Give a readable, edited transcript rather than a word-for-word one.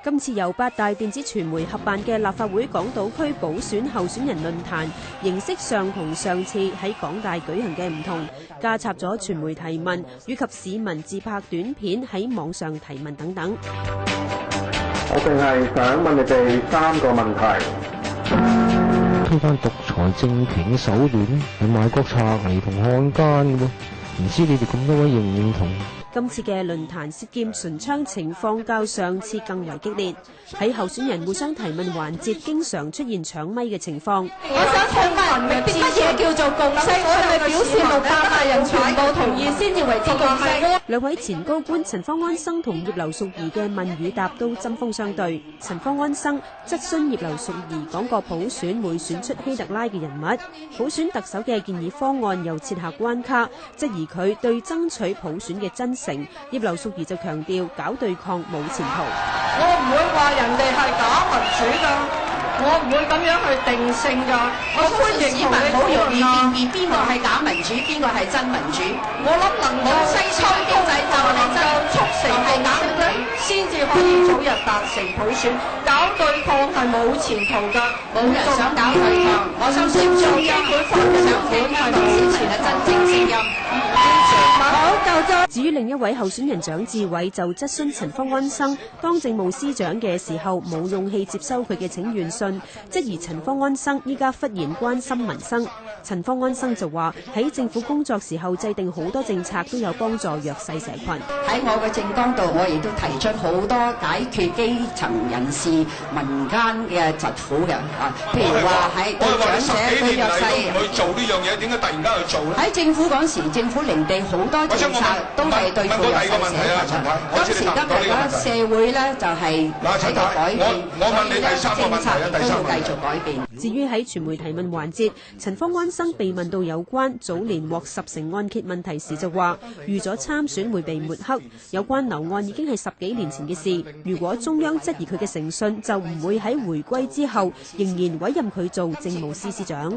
今次由8大電子傳媒合辦嘅立法會港島區補選候選人論壇，形式上同上次喺港大舉行嘅唔同，加插咗傳媒提問以及市民自拍短片喺網上提問等等。我淨係想問你哋3個問題。推翻獨裁政權嘅手段係賣國賊嚟同漢奸嘅喎，唔知你哋咁多位認唔認同？今次嘅論壇涉劍唇槍情況較上次更為激烈，喺候選人互相提問環節經常出現搶咪嘅情況。我想請問乜嘢叫做共識？係咪表示600萬人全部同意先至為之共識？兩位前高官陳方安生同葉劉淑儀嘅問與答都針鋒相對。陳方安生質詢葉劉淑儀講過普選會選出希特拉嘅人物，普選特首嘅建議方案又設下關卡，質疑佢對爭取普選嘅真誠。葉劉淑儀就強調搞對抗冇前途。我唔會話人哋係假民主㗎，我唔會咁樣去定性㗎。我歡迎市民好容易辨別邊個係假民主，邊個係真民主。我諗能夠西方經濟就能夠促成係假民主，先至可以早日達成普選。搞對抗係冇前途㗎，冇人想搞對抗。我相信中央會發嘅想法係冇前嘅真正聲音。至於另一位候選人蔣志偉就質詢陳方安生當政務司長嘅時候冇勇氣接收佢嘅請願信，質疑陳方安生依家忽然關心民生。陳方安生就話喺政府工作時候制定好多政策都有幫助弱勢社群。喺我嘅政綱度，我亦都提出好多解決基層人士民間嘅疾苦嘅譬如話喺對長者對弱勢去做呢樣嘢，點解突然間去做咧？喺政府嗰時，政府釐定好多政策都係對付弱勢社群。今時今日咧，社會咧就係喺度改變，我問你第3個問題啊，都要繼續改變。至於喺傳媒提問環節，陳方安生被問到有關早年獲10成按揭問題時就話預咗參選會被抹黑，有關樓案已經係10幾年前嘅事。如果中央質疑佢嘅誠信，就唔會喺回歸之後仍然委任佢做政務司司長。